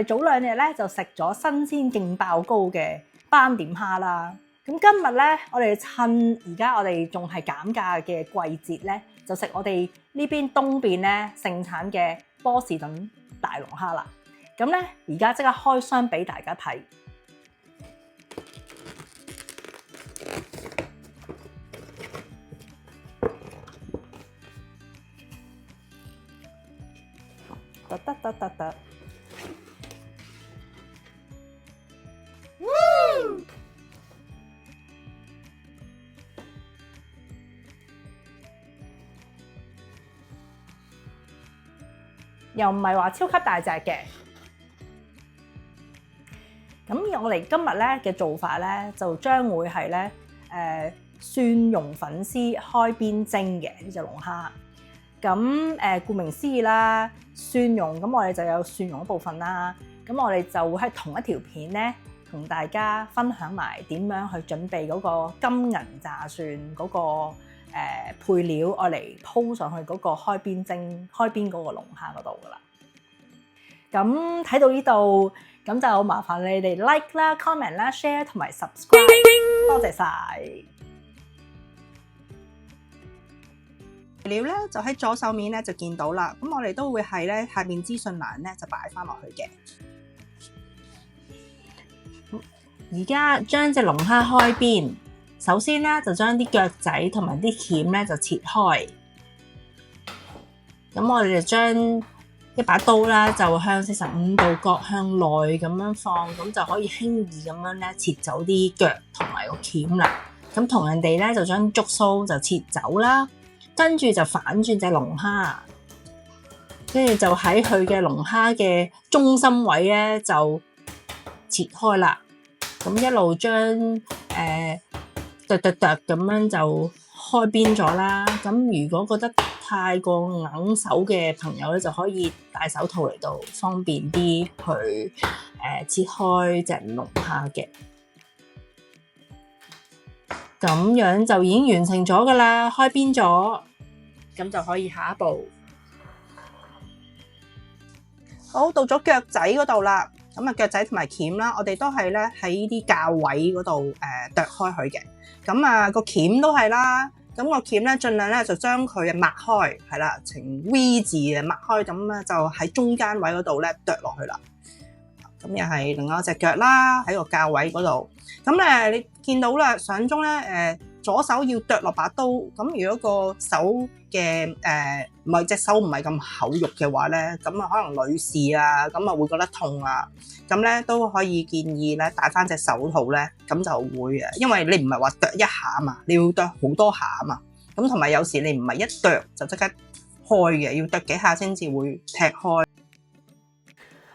早2日咧就食咗新鮮勁爆膏嘅斑點蝦啦。咁今日咧，我哋趁而家我哋仲係減價嘅季節咧，就食我哋呢邊東邊咧盛產嘅波士頓大龍蝦啦。咁咧，而家即刻開箱俾大家睇。得。又唔係話超級大隻嘅。咁我哋今日咧嘅做法咧，就將會係咧蒜蓉粉絲開邊蒸嘅呢隻龍蝦。咁顧名思義啦，蒜蓉咁我哋就有蒜蓉嗰部分啦。咁我哋就會喺同一條片咧，同大家分享埋點樣去準備嗰個金銀炸蒜嗰個配料，我嚟鋪上去嗰個開邊嗰個龍蝦嗰度噶啦。咁睇到呢度，咁就麻煩你哋 like 啦、comment 啦、share 同埋 subscribe， 多謝晒。料咧就喺左手面咧就見到啦，咁我哋都會喺咧下面資訊欄咧就擺翻落去嘅。而家將隻龍蝦開邊，首先咧就將啲腳仔同埋啲鉗咧就切開。咁我哋就將一把刀啦，就向45度角向內咁樣放，咁就可以輕易咁樣咧切走啲腳同埋個鉗啦。咁同人哋咧就將竹鬚就切走啦。跟住就反轉隻龍蝦，跟住就喺佢嘅龍蝦嘅中心位咧就切開啦。咁一路將剁咁樣就開邊咗啦。咁如果覺得太過硬手嘅朋友咧，就可以戴手套嚟到方便啲去切開隻龍蝦嘅。咁樣就已經完成咗噶啦，開邊咗，咁就可以下一步。好，到咗腳仔嗰度啦，咁啊腳仔同埋鉗啦，我哋都係咧喺呢啲較位嗰度剁開佢嘅。咁啊個鉗都係啦，咁個鉗咧盡量咧就將佢擘開，係啦，呈 V 字嘅擘開，咁咧就喺中間位嗰度咧剁落去啦。咁又係另外一隻腳啦，喺個較位嗰度。咁你見到啦，相中咧左手要剁落把刀。咁如果個手嘅唔係隻手唔係咁厚肉嘅話咧，咁啊可能女士啊，咁啊會覺得痛啊。咁咧都可以建議咧戴翻隻手套咧，咁就會因為你唔係話剁一下啊嘛，你要剁好多下啊嘛。咁同埋有時你唔係一剁就即刻開嘅，要剁幾下先至會劈開。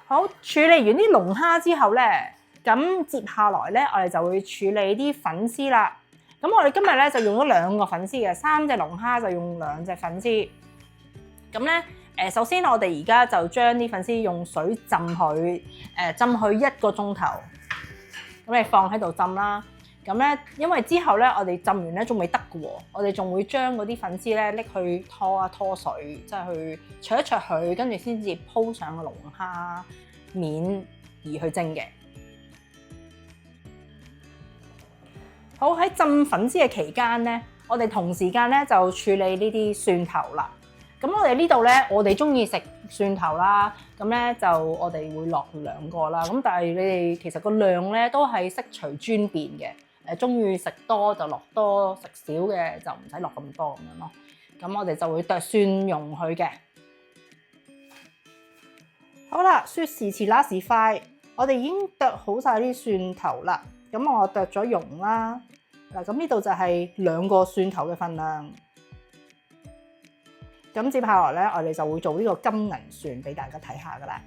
好，處理完啲龍蝦之後咧，咁接下來咧，我哋就會處理啲粉絲啦。咁我哋今日咧就用咗2個粉絲嘅，3隻龍蝦就用2隻粉絲。咁咧首先我哋而家就將啲粉絲用水浸佢，浸佢1個鐘頭。咁你放喺度浸啦。咁咧，因為之後咧我哋浸完咧仲未得嘅喎，我哋仲會將嗰啲粉絲咧拎去拖一拖水，即係去焯一焯佢，跟住先至鋪上個龍蝦面而去蒸嘅。好，喺浸粉絲嘅期間咧，我哋同時間咧就處理呢啲蒜頭啦。咁我哋呢度咧，我哋中意食蒜頭啦，咁咧就我哋會落2個啦。咁但係你哋其實個量咧都係悉隨尊便嘅。中意食多就落多，食少嘅就唔使落咁多咁樣咯。咁我哋就會剁蒜蓉佢嘅。好啦，說時遲那時快，我哋已經剁好晒啲蒜頭啦。咁我剁咗蓉啦。嗱，咁呢度就係2個蒜頭嘅份量。咁接下來咧，我哋就會做呢個金銀蒜俾大家睇下噶啦。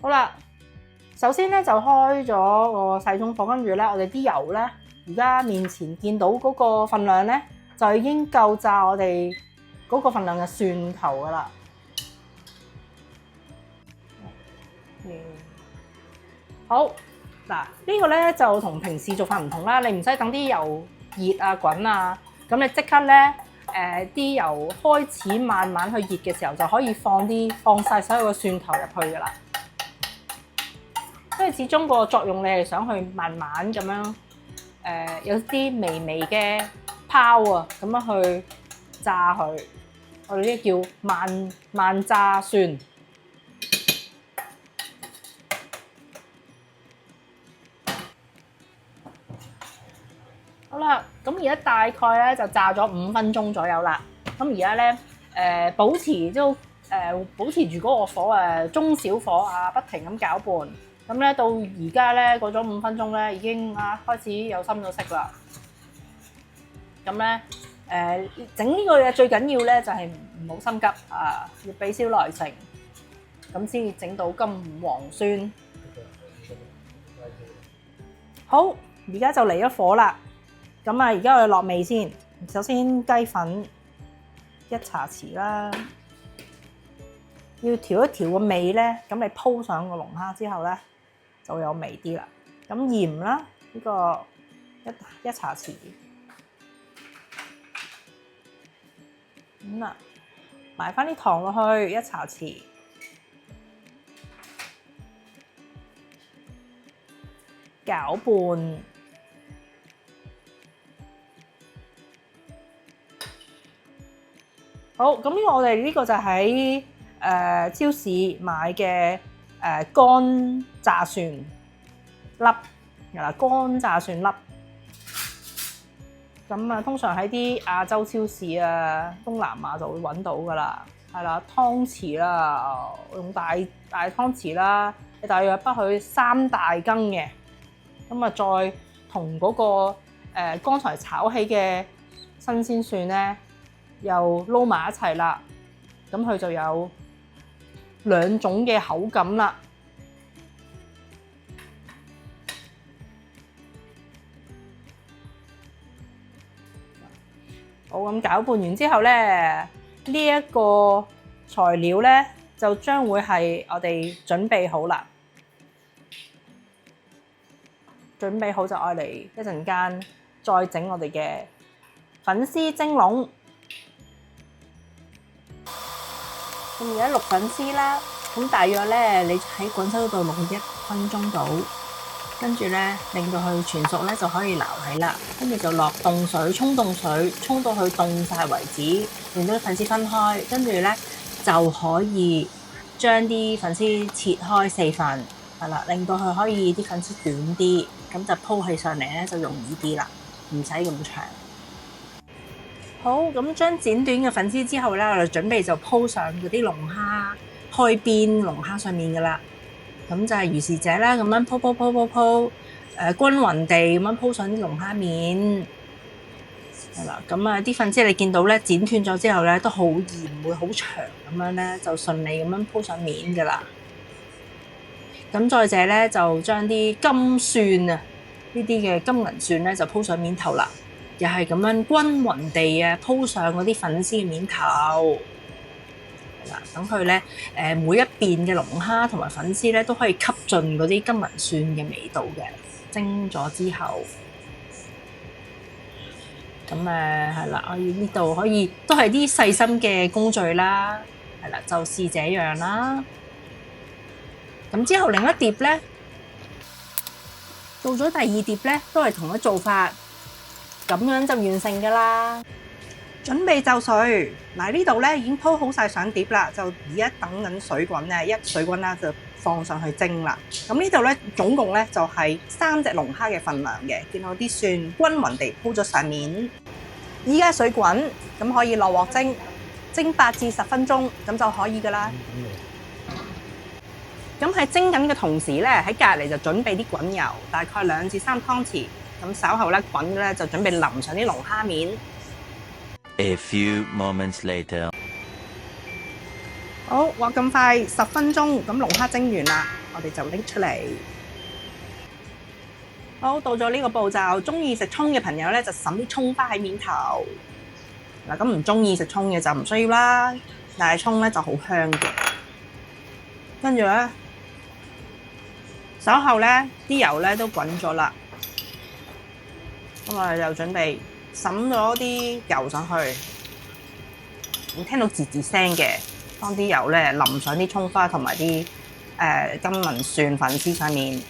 好啦，首先咧就開咗個細中火，跟住咧我哋啲油咧，而家面前見到嗰個份量咧，就已經夠炸我哋嗰個份量嘅蒜頭噶啦。好，嗱，呢個咧就同平時做法唔同啦，你唔使等啲油熱啊滾啊，咁你即刻咧啲油開始慢慢去熱嘅時候，就可以放晒所有嘅蒜頭入去噶啦。因為始終個作用你係想去慢慢咁樣有啲微微嘅泡啊，咁樣去炸佢。我哋呢啲叫慢炸蒜。好啦，咁而家大概咧就炸咗5分鐘左右啦。咁而家咧保持住嗰個火中小火啊，不停咁攪拌。咁咧到而家咧過咗5分鐘咧，已經開始有深咗色啦。咁咧整呢個嘢最緊要咧就係唔好心急啊，要俾少耐性，咁先至整到金黃酸。好，而家就嚟咗火啦。咁而家我哋落味先。首先雞粉1茶匙啦，要調一調個味咧。咁你鋪上個龍蝦之後咧，就會有味啲啦。咁鹽啦，呢個一茶匙。咁啦，埋翻啲糖落去1茶匙。攪拌。好，咁我哋呢個就喺超市買嘅乾炸蒜粒，乾炸蒜粒。咁通常喺啲亞洲超市啊、東南亞就會揾到噶啦，係啦，湯匙啦，用大湯匙啦，你大約不佢3大羹嘅，咁再同嗰個剛才炒起嘅新鮮蒜咧，又撈埋一齊啦，咁佢就有2種嘅口感啦。好，咁攪拌完之後咧，呢一個材料咧就將會係我哋準備好啦。準備好就愛嚟一陣間再整我哋嘅粉絲蒸籠。咁而家淥粉絲啦，咁大約咧你喺滾水度淥1分鐘到，跟住咧令到佢全熟咧就可以撈起啦。跟住就落凍水，沖凍水，沖到佢凍晒為止，令到啲粉絲分開。跟住咧就可以將啲粉絲切開4份，係啦，令到佢可以啲粉絲短啲，咁就鋪起上嚟咧就容易啲啦，唔使咁長。好，咁將剪短嘅粉絲之後咧，我哋準備就鋪上嗰啲龍蝦開邊龍蝦上面噶啦。咁就係如是者啦，咁樣鋪，均勻地咁樣鋪上啲龍蝦面，係啦。咁啲粉絲你見到咧剪斷咗之後咧，都好易唔會好長咁樣咧，就順利咁樣鋪上面噶啦。咁再者咧，就將啲金蒜啊，呢啲嘅金銀蒜咧就鋪上面頭啦。又係咁樣均勻地鋪上嗰啲粉絲嘅面頭，係啦，等佢咧每一邊嘅龍蝦同埋粉絲咧都可以吸進嗰啲金銀蒜嘅味道嘅。蒸咗之後，咁係啦，我要呢度可以都係啲細心嘅工序啦，係啦，就是這樣啦。咁之後另一碟咧，到咗第2碟咧，都係同一做法。咁樣就完成噶啦，準備就緒。嗱，呢度咧已經鋪好晒上碟啦，就而家等緊水滾咧，一水滾啦就放上去蒸啦。咁呢度咧總共咧就係3隻龍蝦嘅份量嘅，見到啲蒜均勻地鋪咗上面。依家水滾，咁可以落鑊蒸8至10分鐘，咁就可以噶啦。咁喺蒸緊嘅同時咧，喺隔離就準備啲滾油，大概2至3湯匙。咁稍後咧滾咧就準備淋上啲龍蝦面。A few moments later， 好，話咁快10分鐘，咁龍蝦蒸完啦，我哋就拎出嚟。好，到咗呢個步驟，中意食葱嘅朋友咧就揼啲葱花喺面頭。嗱，咁唔中意食葱嘅就唔需要啦，但係葱咧就好香嘅。跟住咧，稍後咧啲油咧都滾咗啦。咁我哋就準備揼咗啲油上去，會聽到吱吱聲嘅。當啲油咧淋上啲葱花同埋啲金銀蒜粉絲上面，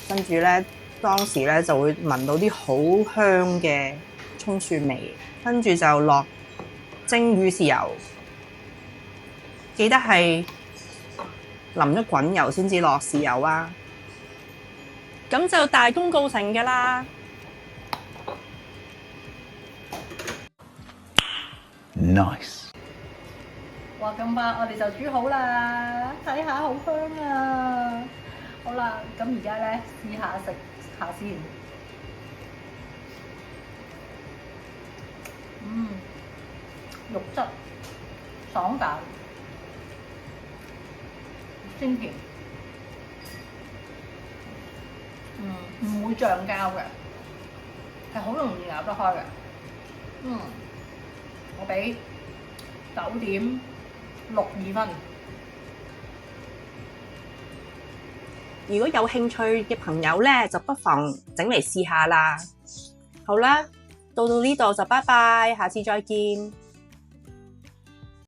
跟住咧當時咧就會聞到啲好香嘅葱蒜味，跟住就落蒸魚豉油，記得係淋咗滾油先至落豉油啊！咁就大功告成㗎啦。Nice。哇！咁快我哋就煮好啦，睇下好香啊！好啦，咁而家咧試下食下先。肉質爽彈，鮮甜，唔會醬膠嘅，係好容易咬得開嘅。我俾9.62分。如果有興趣嘅朋友咧，就不妨整嚟試下啦。好啦，到呢度就拜拜，下次再見。